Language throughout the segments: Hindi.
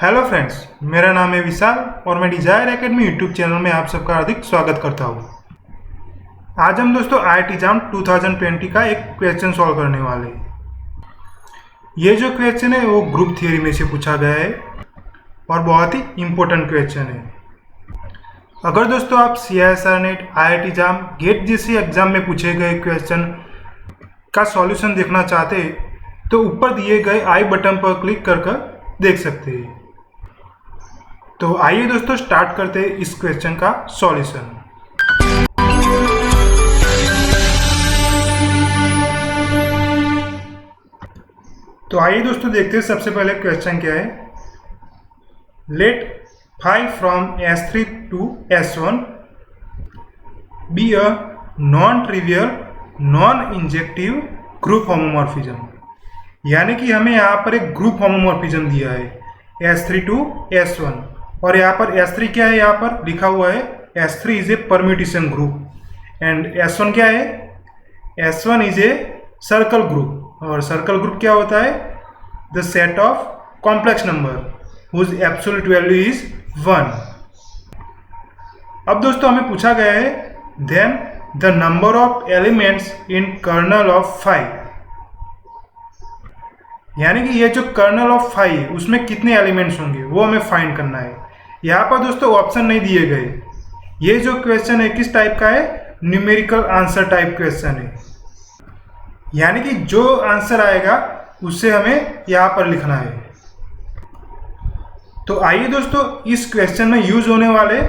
हेलो फ्रेंड्स, मेरा नाम है विशाल और मैं डिजायर एकेडमी यूट्यूब चैनल में आप सबका हार्दिक स्वागत करता हूँ। आज हम दोस्तों IIT JAM 2020 का एक क्वेश्चन सॉल्व करने वाले हैं। ये जो क्वेश्चन है वो ग्रुप थियरी में से पूछा गया है और बहुत ही इम्पोर्टेंट क्वेश्चन है। अगर दोस्तों आप CISR NET, IIT JAM, GATE जैसे एग्जाम में पूछे गए क्वेश्चन का सॉल्यूशन देखना चाहते हैं तो ऊपर दिए गए आई बटन पर क्लिक कर देख सकते हैं। तो आइए दोस्तों स्टार्ट करते हैं इस क्वेश्चन का सॉल्यूशन। तो आइए दोस्तों देखते हैं सबसे पहले क्वेश्चन क्या है। Let 5 from S3 to S1 be a non trivial non injective group homomorphism. यानी कि हमें यहाँ पर एक ग्रुप होमोमॉर्फिज्म दिया है S3 to S1 और यहाँ पर S3 क्या है, यहाँ पर लिखा हुआ है S3 is a permutation group and S1 क्या है, S1 is a circle group. और सर्कल ग्रुप क्या होता है, the set of complex number whose absolute value is 1। अब दोस्तों हमें पूछा गया है then the number of elements in kernel of 5। यानी कि ये जो कर्नल ऑफ 5 उसमें कितने एलिमेंट्स होंगे वो हमें फाइंड करना है। यहाँ पर दोस्तों ऑप्शन नहीं दिए गए। ये जो क्वेश्चन है किस टाइप का है, न्यूमेरिकल आंसर टाइप क्वेश्चन है। यानी कि जो आंसर आएगा उससे हमें यहाँ पर लिखना है। तो आइए दोस्तों इस क्वेश्चन में यूज होने वाले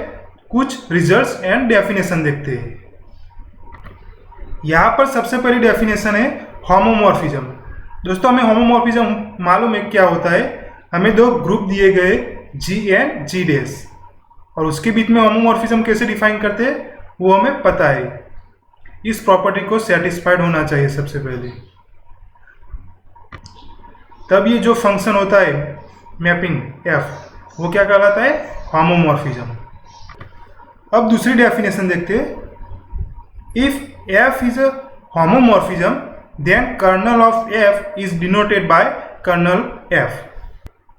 कुछ रिजल्ट्स एंड डेफिनेशन देखते हैं। यहाँ पर सबसे पहली डेफिनेशन है होमोमॉर्फिज्म। दोस्तों हमें होमोमॉर्फिज्म मालूम है क्या होता है। हमें दो ग्रुप दिए गए G एंड G डैश और उसके बीच में होमोमॉर्फिज्म कैसे डिफाइन करते हैं वो हमें पता है। इस प्रॉपर्टी को सेटिस्फाइड होना चाहिए सबसे पहले, तब ये जो फंक्शन होता है मैपिंग F वो क्या कहलाता है, होमोमॉर्फिज्म। अब दूसरी डेफिनेशन देखते हैं। If F is a homomorphism then kernel of F is denoted by kernel F।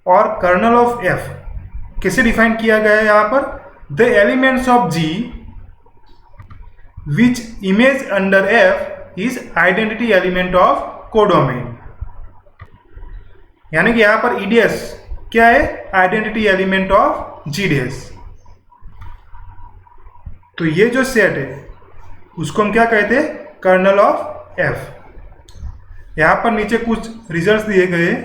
और कर्नल ऑफ F कैसे डिफाइन किया गया है यहाँ पर, the elements of G which image under F is identity element of codomain. यानी कि यहाँ पर EDS क्या है, identity element of G dash. तो ये जो सेट है उसको हम क्या कहते हैं, कर्नल ऑफ F। यहाँ पर नीचे कुछ रिजल्ट्स दिए गए।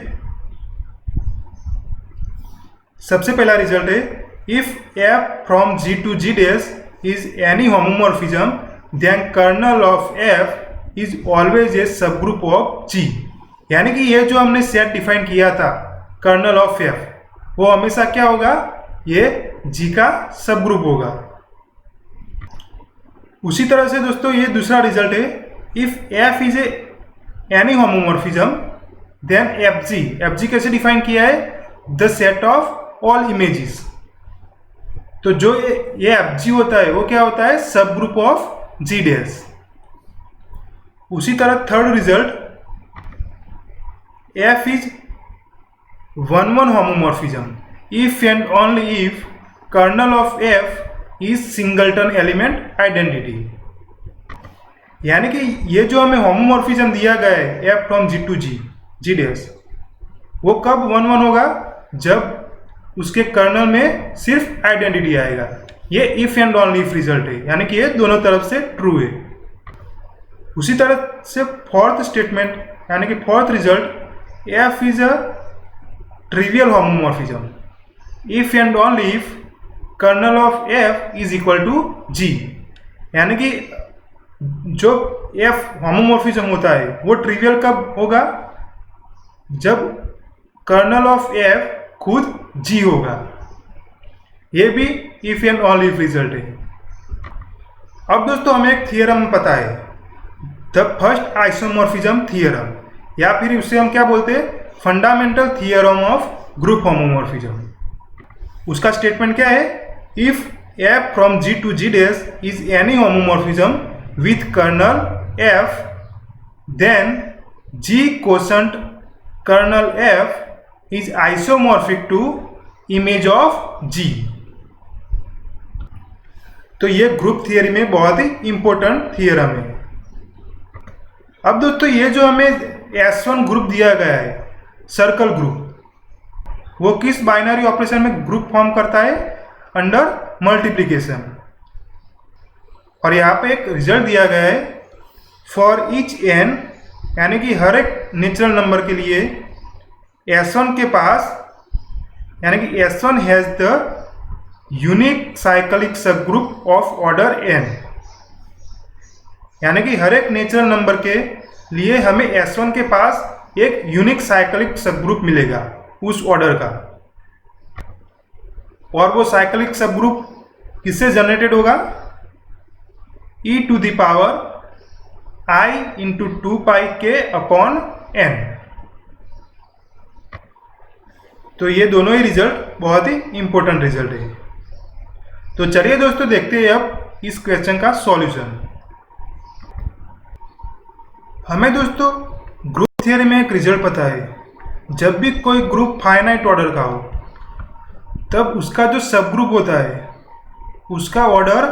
सबसे पहला रिजल्ट है if F from G to G dash is any homomorphism then kernel of F is always a subgroup of G। यानी कि ये जो हमने सेट डिफाइन किया था कर्नल ऑफ F वो हमेशा क्या होगा, ये G का सब ग्रुप होगा। उसी तरह से दोस्तों ये दूसरा रिजल्ट है if F is any homomorphism then FG कैसे डिफाइन किया है, the set of all images. तो जो ये FG होता है वो क्या होता है, सब ग्रुप ऑफ G डैश। उसी तरह third result F is 1-1 homomorphism if and only if kernel of F is singleton element identity. यानी कि ये जो हमें होमोमॉर्फिज्म दिया गया है F from G to G dash वो कब 1-1 होगा, जब उसके कर्नल में सिर्फ आइडेंटिटी आएगा। ये if and only if result है, यानी कि ये दोनों तरफ से ट्रू है। उसी तरह से फोर्थ स्टेटमेंट यानी कि fourth result F is a trivial homomorphism if and only if kernel of F is equal to G। यानी कि जो F होमोमॉर्फिज्म होता है वो ट्रिवियल कब होगा, जब कर्नल ऑफ F खुद G होगा। ये भी if and only if result है। अब दोस्तों हमें एक थियरम पता है, द फर्स्ट आइसोमॉर्फिज्म थियरम, या फिर उसे हम क्या बोलते हैं, fundamental theorem of group homomorphism. उसका स्टेटमेंट क्या है, if F from G to G dash is any homomorphism with kernel F then G quotient kernel F is isomorphic to image of G. तो ये ग्रुप थियरी में बहुत ही इंपॉर्टेंट थियरम है। अब दोस्तों ये जो हमें S1 ग्रुप दिया गया है, सर्कल ग्रुप, वो किस बाइनरी ऑपरेशन में ग्रुप फॉर्म करता है? Under multiplication. और यहाँ पे एक रिजल्ट दिया गया है फॉर ईच n, यानी कि हर एक नेचुरल नंबर के लिए S1 के पास, यानी कि S1 has the unique cyclic सब ग्रुप ऑफ ऑर्डर n, यानी कि हर एक नेचुरल नंबर के लिए हमें S1 के पास एक यूनिक साइक्लिक सब ग्रुप मिलेगा उस ऑर्डर का। और वो साइक्लिक सब ग्रुप किससे जनरेटेड होगा? e to the power I into 2 pi k upon n। तो ये दोनों ही रिजल्ट बहुत ही इंपॉर्टेंट रिजल्ट है। तो चलिए दोस्तों देखते हैं अब इस क्वेश्चन का सॉल्यूशन। हमें दोस्तों ग्रुप थियरी में एक रिजल्ट पता है, जब भी कोई ग्रुप फाइनाइट ऑर्डर का हो तब उसका जो सब ग्रुप होता है उसका ऑर्डर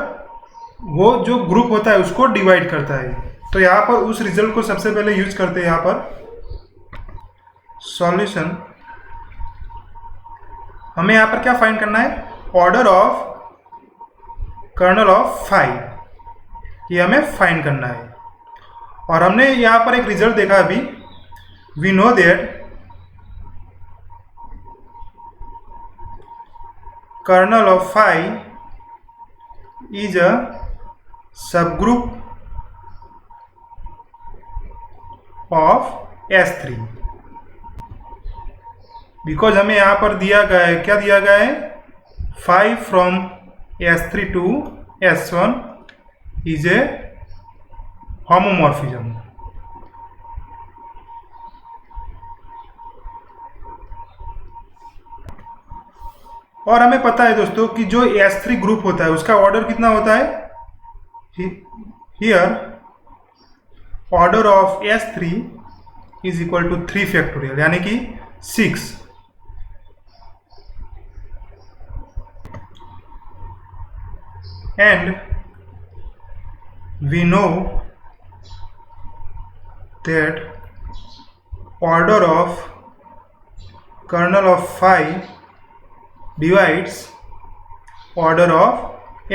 वो जो ग्रुप होता है उसको डिवाइड करता है। तो यहाँ पर उस रिजल्ट को सबसे पहले यूज करते हैं। यहाँ पर सॉल्यूशन हमें यहाँ पर क्या फाइंड करना है? ऑर्डर ऑफ कर्नल ऑफ 5, ये हमें फाइंड करना है। और हमने यहाँ पर एक रिजल्ट देखा अभी, we know that kernel of 5 is a subgroup of S3, because हमें यहाँ पर दिया गया है, क्या दिया गया है? 5 from S3 to S1 is a homomorphism. और हमें पता है दोस्तों कि जो S3 ग्रुप होता है उसका ऑर्डर कितना होता है? Here order of S3 is equal to 3 factorial, यानी कि 6। And we know that order of kernel of 5 divides order of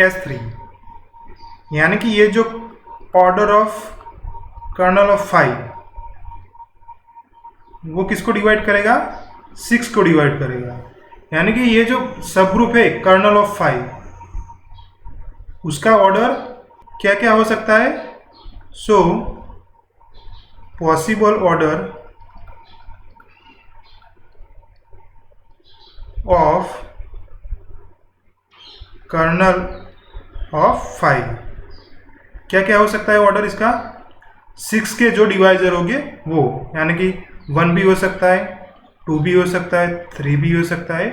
S3, यानी कि ये जो ऑर्डर ऑफ कर्नल ऑफ 5 वो किसको डिवाइड करेगा? 6 को डिवाइड करेगा। यानी कि ये जो सब ग्रुप है कर्नल ऑफ 5 उसका ऑर्डर क्या क्या हो सकता है? So possible order of kernel of 5 क्या क्या हो सकता है ऑर्डर इसका? 6 के जो डिवाइजर होंगे वो, यानी कि 1 भी हो सकता है, 2 भी हो सकता है, 3 भी हो सकता है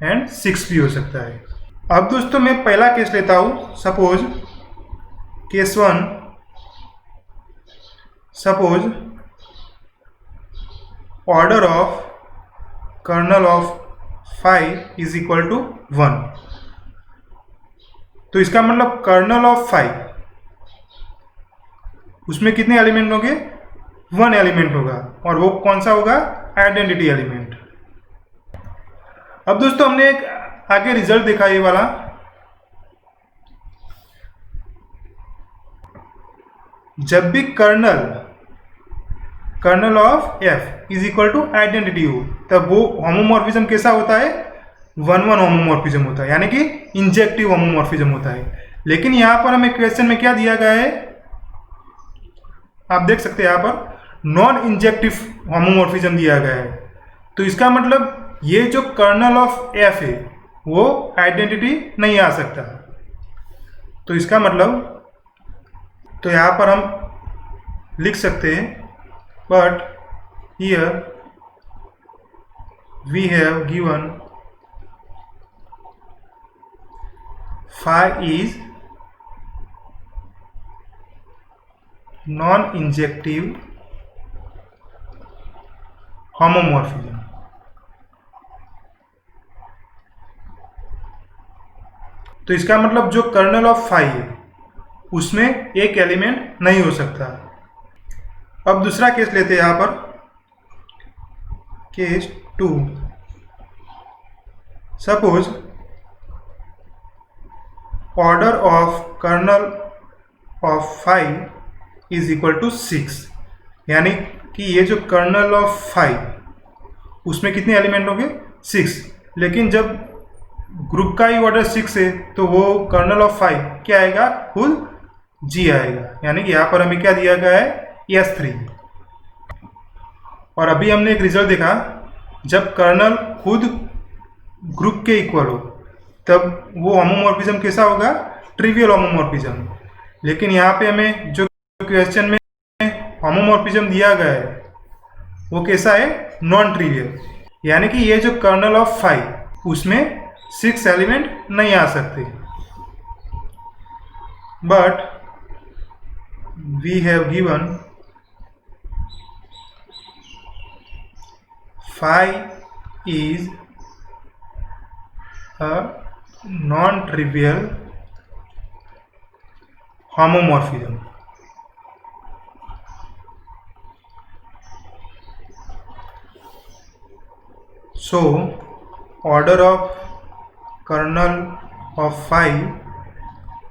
एंड 6 भी हो सकता है। अब दोस्तों मैं पहला केस लेता हूँ। Suppose case 1, suppose order of kernel of 5 is equal to 1। तो इसका मतलब कर्नल ऑफ 5 उसमें कितने एलिमेंट होंगे? 1 एलिमेंट होगा, और वो कौन सा होगा? Identity element. अब दोस्तों हमने एक आगे रिजल्ट देखा ये वाला, जब भी kernel of f is equal to identity हो तब वो होमोमॉर्फिज्म कैसा होता है? 1-1 होमोमॉर्फिज्म होता है, यानी कि इंजेक्टिव होमोमॉर्फिज्म होता है। लेकिन यहां पर हमें क्वेश्चन में क्या दिया गया है? आप देख सकते हैं यहां पर नॉन इंजेक्टिव होमोमॉर्फिज्म दिया गया है। तो इसका मतलब ये जो कर्नल ऑफ f है वो आइडेंटिटी नहीं आ सकता। तो इसका मतलब, तो यहाँ पर हम लिख सकते हैं, but here we have given 5 is non injective homomorphism. तो इसका मतलब जो कर्नल ऑफ फाई है उसमें एक एलिमेंट नहीं हो सकता। अब दूसरा केस लेते हैं यहाँ पर, case 2। Suppose order of kernel of phi is equal to 6, यानी कि ये जो कर्नल ऑफ फाई उसमें कितने एलिमेंट होंगे 6, लेकिन जब ग्रुप का ही ऑर्डर 6 है तो वो कर्नल ऑफ फाई क्या आएगा, फुल जी आएगा। यानी कि यहाँ पर हमें क्या दिया गया है, S3। और अभी हमने एक रिजल्ट देखा, जब कर्नल खुद ग्रुप के इक्वल हो तब वो होमोमॉर्फिज्म कैसा होगा, ट्रिवियल होमोमॉर्फिज्म। लेकिन यहाँ पे हमें जो क्वेश्चन में होमोमॉर्फिज्म दिया गया है वो कैसा है, नॉन ट्रिवियल, यानी कि ये जो कर्नल ऑफ फाई उसमें 6 एलिमेंट नहीं आ सकते। But we have given phi is a non-trivial homomorphism. So, order of kernel of phi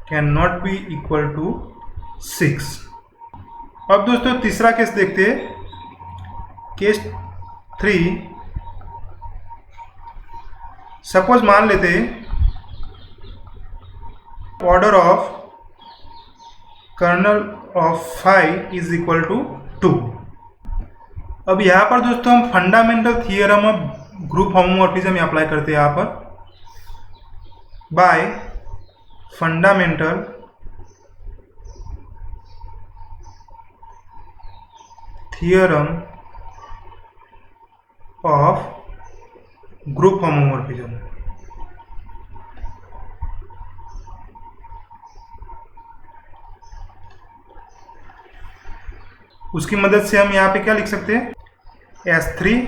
cannot be equal to 6. अब दोस्तों तीसरा केस देखते हैं, केस 3। सपोज मान लेते order of kernel of phi is equal to 2। अब यहाँ पर दोस्तों हम fundamental theorem of group homomorphism apply करते हैं यहाँ पर, by fundamental theorem of group homomorphism. उसकी मदद से हम यहाँ पे क्या लिख सकते हैं, S3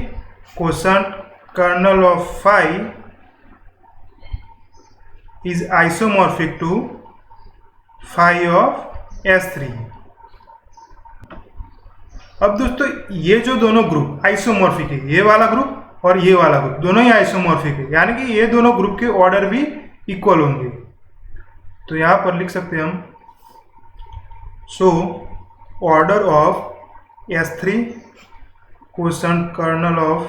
coset kernel of phi is isomorphic to phi of S3। अब दोस्तों ये जो दोनों ग्रुप आइसोमॉर्फिक है, ये वाला ग्रुप और ये वाला ग्रुप दोनों ही आइसोमॉर्फिक है, यानी कि ये दोनों ग्रुप के ऑर्डर भी इक्वल होंगे। तो यहाँ पर लिख सकते हैं हम, so order of S3 coset kernel of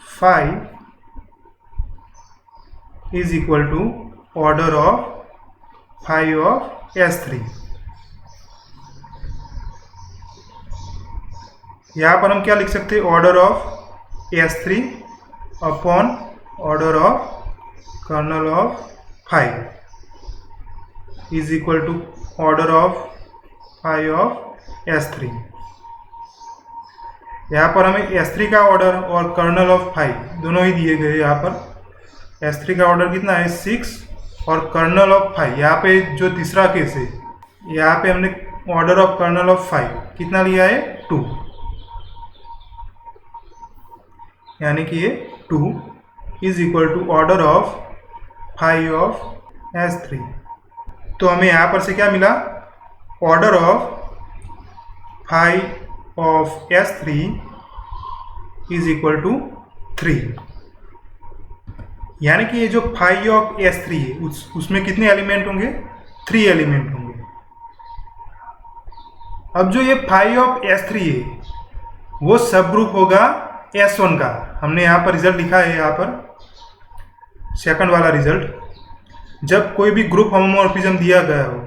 phi is equal to order of phi of S3। यहाँ पर हम क्या लिख सकते हैं, order of S3 upon order of kernel of phi is equal to order of phi of S3। यहाँ पर हमें S3 का ऑर्डर और कर्नल ऑफ फाई दोनों ही दिए गए। यहाँ पर S3 का ऑर्डर कितना है 6 और कर्नल ऑफ फाई, यहाँ पे जो तीसरा केस है यहाँ पे हमने order of kernel of phi कितना लिया है 2, यानी कि ये 2 is equal to order of phi of S3। तो हमें यहाँ पर से क्या मिला, order of phi of S3 is equal to 3, यानी कि ये जो फाई ऑफ S3 है उसमें कितने एलिमेंट होंगे, 3 एलिमेंट होंगे। अब जो ये फाई ऑफ S3 है वो सब ग्रुप होगा S1 का। हमने यहाँ पर रिजल्ट लिखा है, यहाँ पर सेकंड वाला रिजल्ट, जब कोई भी ग्रुप होमोमॉर्फिज्म दिया गया हो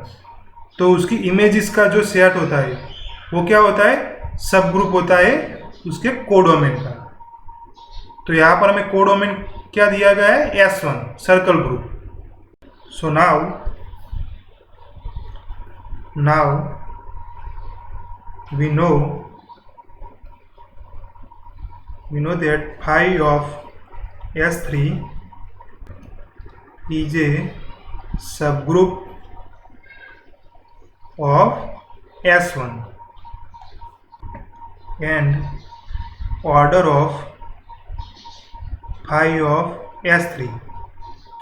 तो उसकी इमेजेस का जो सेट होता है वो क्या होता है, सब ग्रुप होता है उसके कोडोमेन का। तो यहाँ पर हमें कोडोमेन क्या दिया गया है, S1 circle group. So now we know that phi of S3 is a subgroup of S1 and order of phi of S3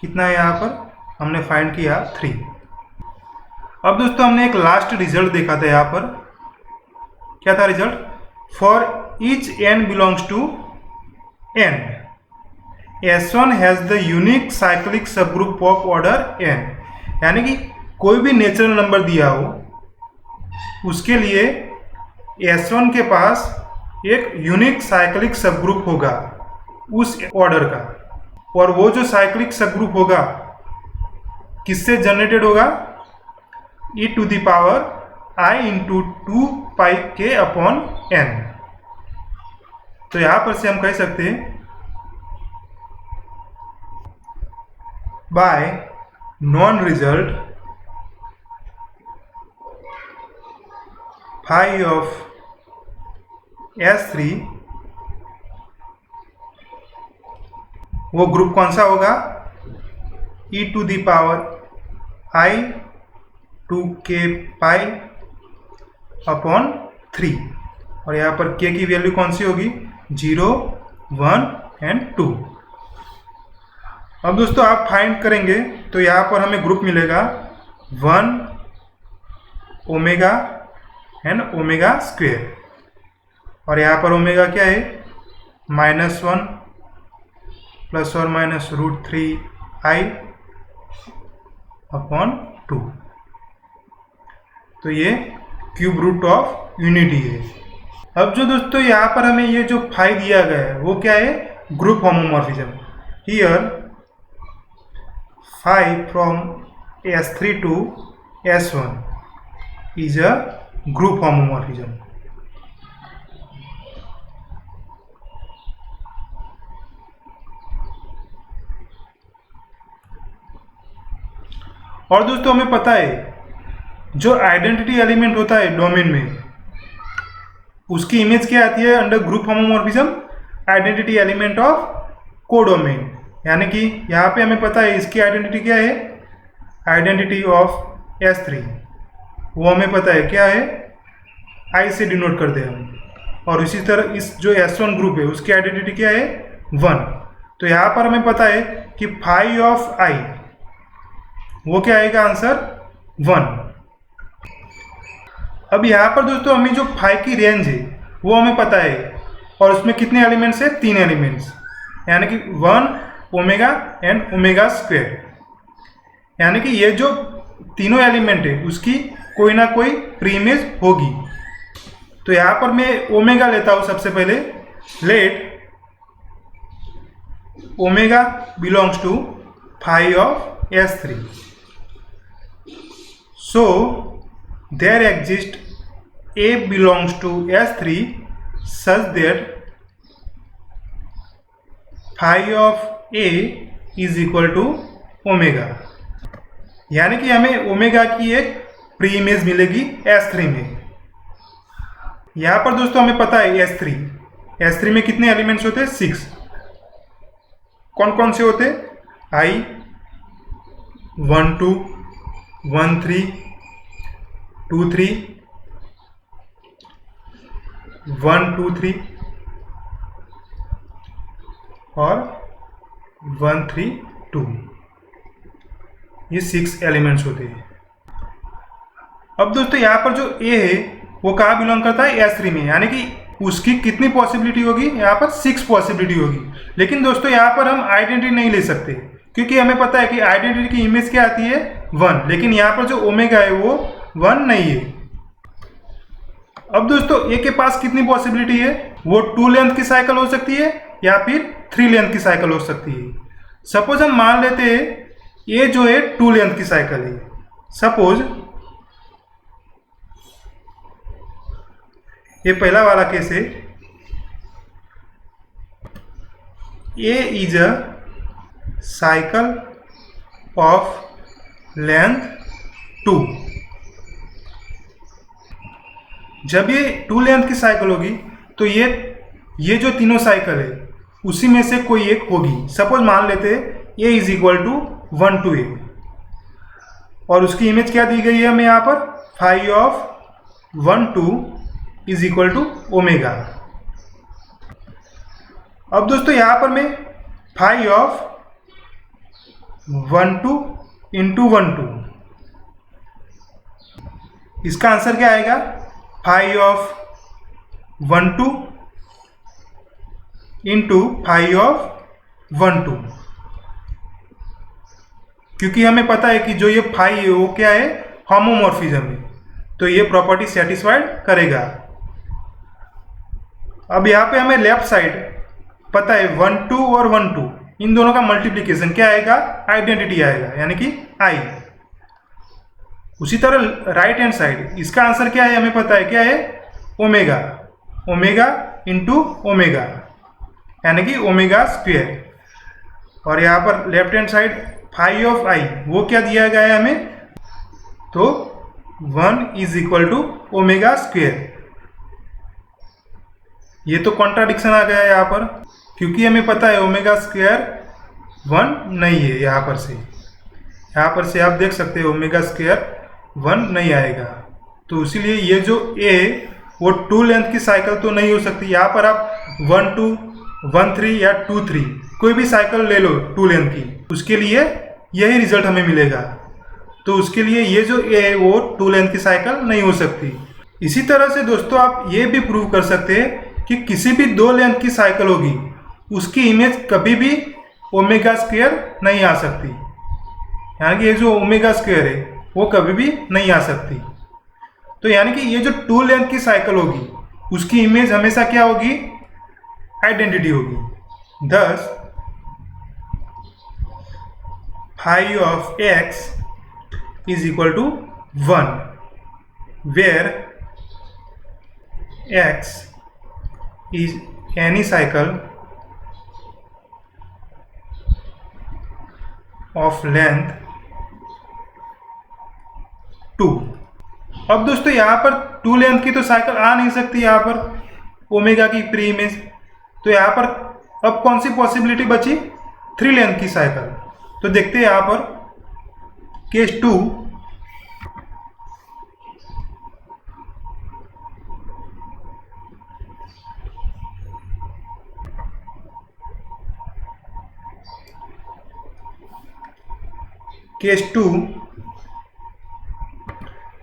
कितना है यहाँ पर हमने फाइंड किया 3। अब दोस्तों हमने एक लास्ट रिजल्ट देखा था यहाँ पर। क्या था result? For each n belongs to n, S1 has the unique cyclic subgroup of order n। यानी कि कोई भी नेचुरल नंबर दिया हो उसके लिए S1 के पास एक यूनिक साइक्लिक सबग्रुप होगा उस ऑर्डर का, और वो जो साइक्लिक सबग्रुप होगा किससे जनरेटेड होगा? e to the power I into 2πk/n। तो यहां पर से हम कह सकते हैं by known result phi of S3 वो ग्रुप कौन सा होगा? e to the power I 2k/3, और यहाँ पर k की वैल्यू कौन सी होगी? 0, 1 एंड 2। अब दोस्तों आप फाइंड करेंगे तो यहाँ पर हमें ग्रुप मिलेगा 1 ओमेगा एंड ओमेगा स्क्वेयर, और यहाँ पर ओमेगा क्या है? -1 ± √3i/2। तो ये क्यूब रूट ऑफ यूनिटी है। अब जो दोस्तों यहाँ पर हमें ये जो फाई दिया गया है वो क्या है? Group homomorphism. Here phi from S3 to S1 is a group homomorphism. और दोस्तों हमें पता है जो आइडेंटिटी एलिमेंट होता है डोमेन में उसकी इमेज क्या आती है under group homomorphism? Identity element of codomain. यानी कि यहाँ पे हमें पता है इसकी आइडेंटिटी क्या है? आइडेंटिटी ऑफ S3 वो हमें पता है क्या है? I से डिनोट करते हैं हम। और इसी तरह इस जो S1 ग्रुप है उसकी आइडेंटिटी क्या है? 1। तो यहाँ पर हमें पता है कि फाई ऑफ I वो क्या आएगा आंसर? 1। अब यहाँ पर दोस्तों हमें जो फाई की रेंज है वो हमें पता है, और उसमें कितने एलिमेंट्स है? 3 एलिमेंट्स, यानी कि 1 ओमेगा एंड ओमेगा स्क्वायर। यानी कि ये जो तीनों एलिमेंट है उसकी कोई ना कोई प्रीइमेज होगी। तो यहाँ पर मैं ओमेगा लेता हूँ सबसे पहले। Let omega belongs to phi of S3। So there exists A belongs to S3 such that phi of A is equal to omega. यानी कि हमें ओमेगा की एक प्री इमेज मिलेगी S3 में। यहाँ पर दोस्तों हमें पता है S3 में कितने एलिमेंट्स होते हैं? 6। कौन कौन से होते? I 1 2 1 3 2 3 1 2 3 और 1 3 2। ये 6 एलिमेंट्स होते हैं। अब दोस्तों यहाँ पर जो A है वो कहाँ बिलोंग करता है? S3 में। यानी कि उसकी कितनी पॉसिबिलिटी होगी? यहाँ पर 6 पॉसिबिलिटी होगी। लेकिन दोस्तों यहाँ पर हम आइडेंटिटी नहीं ले सकते क्योंकि हमें पता है कि आइडेंटिटी की इमेज क्या आती है? 1। लेकिन यहाँ पर जो ओमेगा है वो 1 नहीं है। अब दोस्तों A के पास कितनी पॉसिबिलिटी है? वो 2 लेंथ की साइकिल हो सकती है या फिर 3 लेंथ की साइकिल हो सकती है। सपोज हम मान लेते हैं ये जो है 2 लेंथ की साइकिल है। सपोज ये पहला वाला केस है, A is a cycle of length 2। जब ये 2 लेंथ की साइकिल होगी तो ये जो तीनों साइकिल है उसी में से कोई एक होगी। सपोज मान लेते हैं A is equal to 1 to A, और उसकी इमेज क्या दी गई है हमें यहाँ पर? Phi of 1 2 is equal to omega. अब दोस्तों यहाँ पर मैं फाई ऑफ 1 2 इंटू 1 2। इसका आंसर क्या आएगा? Phi of 1 2 into phi of 1 2। क्योंकि हमें पता है कि जो ये फाई है वो क्या है? होमोमॉर्फिज्म है, तो ये प्रॉपर्टी सेटिस्फाइड करेगा। अब यहाँ पे हमें लेफ्ट साइड पता है 1 2 और 1 2, इन दोनों का मल्टीप्लिकेशन क्या आएगा? आइडेंटिटी आएगा, यानी कि आई। उसी तरह राइट हैंड साइड, इसका आंसर क्या है? हमें पता है क्या है? ओमेगा। ओमेगा इंटू ओमेगा, यानी कि ओमेगा स्क्वेयर। और यहाँ पर left hand side phi of I, वो क्या दिया गया है हमें? तो 1 is equal to omega square. ये तो कॉन्ट्राडिक्शन आ गया है यहाँ पर, क्योंकि हमें पता है ओमेगा स्क्वेयर 1 नहीं है। यहाँ पर से आप देख सकते हैं ओमेगा स्क्वेयर 1 नहीं आएगा। तो इसीलिए ये जो ए वो 2 लेंथ की साइकिल तो नहीं हो सकती। यहाँ पर आप 1 2 1 3 या 2 3 कोई भी साइकिल ले लो 2 लेंथ की, उसके लिए यही रिजल्ट हमें मिलेगा। तो उसके लिए ये जो ए है वो 2 लेंथ की साइकिल नहीं हो सकती। इसी तरह से दोस्तों आप ये भी प्रूव कर सकते हैं कि किसी भी 2 लेंथ की साइकिल होगी, उसकी इमेज कभी भी ओमेगा स्क्वायर नहीं आ सकती। यानी कि ये जो ओमेगा स्क्वायर है वो कभी भी नहीं आ सकती। तो यानी कि ये जो 2 लेंथ की साइकिल होगी उसकी इमेज हमेशा क्या होगी? आइडेंटिटी होगी। Thus phi of x is equal to 1, where x is any cycle of length 2। अब दोस्तों यहाँ पर 2 लेंथ की तो साइकिल आ नहीं सकती यहाँ पर ओमेगा की प्री इमेज। तो यहाँ पर अब कौन सी पॉसिबिलिटी बची? 3 लेंथ की साइकिल। तो देखते हैं यहाँ पर case 2। Case 2,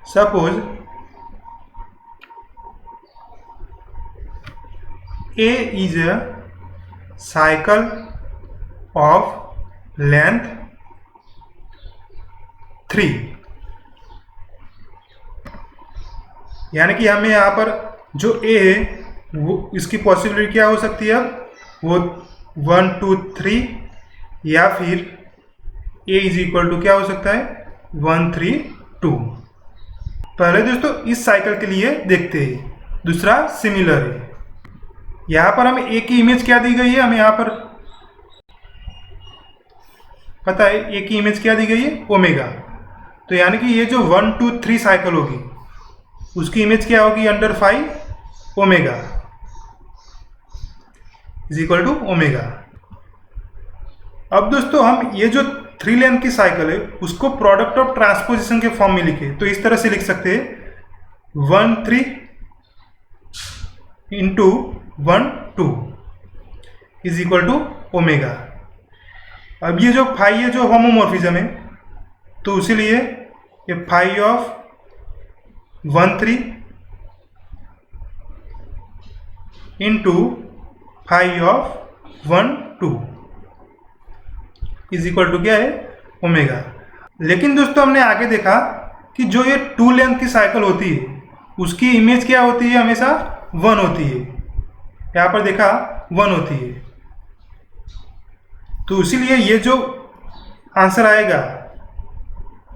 suppose A is a cycle of length 3। यानी कि हमें यहाँ पर जो A है वो इसकी पॉसिबिलिटी क्या हो सकती है? वो 1 2 3 या फिर A इज इक्वल टू क्या हो सकता है? 1 3 2। पहले दोस्तों इस साइकिल के लिए देखते हैं। दूसरा सिमिलर है। यहाँ पर हमें A की इमेज क्या दी गई है? हमें यहाँ पर पता है A की इमेज क्या दी गई है? ओमेगा। तो यानी कि ये जो 1 2 3 साइकिल होगी उसकी इमेज क्या होगी? Under 5 omega is equal to omega. अब दोस्तों हम ये जो 3 लेंथ की साइकिल है उसको प्रोडक्ट ऑफ ट्रांसपोजिशन के फॉर्म में लिखे तो इस तरह से लिख सकते हैं 1 3 into 1 2 is equal to omega. अब ये जो फाई है जो होमोमॉर्फिज्म है, तो इसीलिए ये phi of 1 3 into phi of 1 2 is equal to क्या है? ओमेगा। लेकिन दोस्तों हमने आगे देखा कि जो ये 2 लेंथ की साइकिल होती है उसकी इमेज क्या होती है? हमेशा 1 होती है। यहाँ पर देखा 1 होती है। तो इसीलिए ये जो आंसर आएगा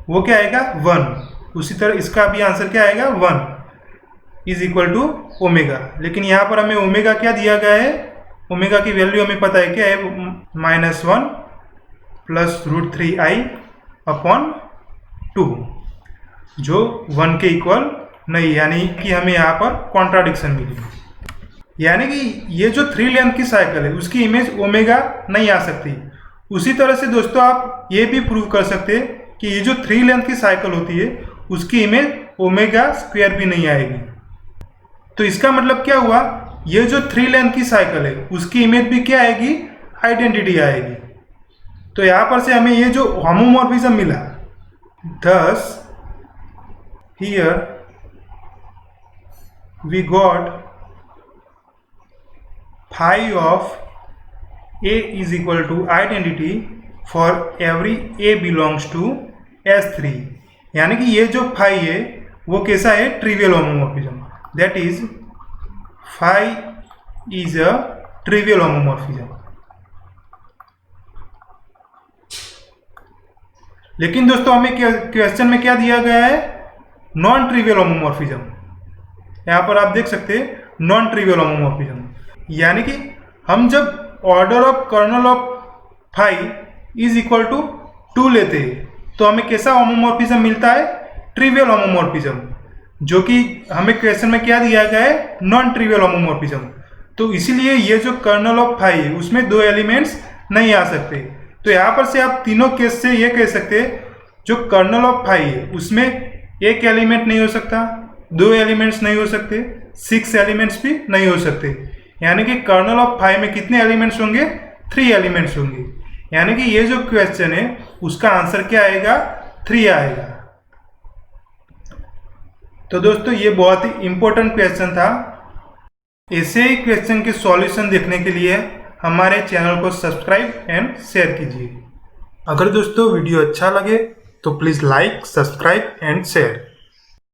वो क्या आएगा? 1। उसी तरह इसका भी आंसर क्या आएगा? 1 इज इक्वल टू ओमेगा। लेकिन यहाँ पर हमें ओमेगा क्या दिया गया है? ओमेगा की वैल्यू हमें पता है क्या है? -1 प्लस √3i अपॉन 2, जो 1 के इक्वल नहीं, यानी कि हमें यहाँ पर कॉन्ट्राडिक्शन मिली। यानी कि ये जो 3 लेंथ की साइकिल है उसकी इमेज ओमेगा नहीं आ सकती। उसी तरह से दोस्तों आप ये भी प्रूव कर सकते हैं कि ये जो 3 लेंथ की साइकिल होती है उसकी इमेज ओमेगा स्क्वायर भी नहीं आएगी। तो इसका मतलब क्या हुआ? ये जो 3 लेंथ की साइकिल है उसकी इमेज भी क्या आएगी? आइडेंटिटी आएगी। तो यहाँ पर से हमें ये जो होमोमॉर्फिज्म मिला Thus here we got phi of A is equal to identity for every A belongs to S3, यानी कि ये जो फाई है वो कैसा है, trivial homomorphism, that is phi is a trivial homomorphism. लेकिन दोस्तों हमें क्वेश्चन में क्या दिया गया है, नॉन ट्रिवियल होमोमॉर्फिज्म। यहाँ पर आप देख सकते हैं नॉन ट्रिवियल होमोमॉर्फिज्म, यानी कि हम जब order of kernel of phi is equal to 2 लेते हैं तो हमें कैसा होमोमॉर्फिज्म मिलता है, ट्रिवियल होमोमॉर्फिज्म, जो कि हमें क्वेश्चन में क्या दिया गया है, नॉन ट्रिवियल होमोमॉर्फिज्म। तो इसीलिए ये जो कर्नल ऑफ फाई है उसमें 2 एलिमेंट्स नहीं आ सकते। तो यहाँ पर से आप तीनों केस से ये कह सकते हैं जो कर्नल ऑफ फाई है उसमें एक एलिमेंट नहीं हो सकता, 2 एलिमेंट्स नहीं हो सकते, 6 एलिमेंट्स भी नहीं हो सकते, यानी कि कर्नल ऑफ फाई में कितने एलिमेंट्स होंगे, 3 एलिमेंट्स होंगे। यानी कि ये जो क्वेश्चन है उसका आंसर क्या आएगा, 3 आएगा। तो दोस्तों ये बहुत ही इंपॉर्टेंट क्वेश्चन था। ऐसे ही क्वेश्चन के सॉल्यूशन देखने के लिए हमारे चैनल को सब्सक्राइब एंड शेयर कीजिए। अगर दोस्तों वीडियो अच्छा लगे तो please like, subscribe and share.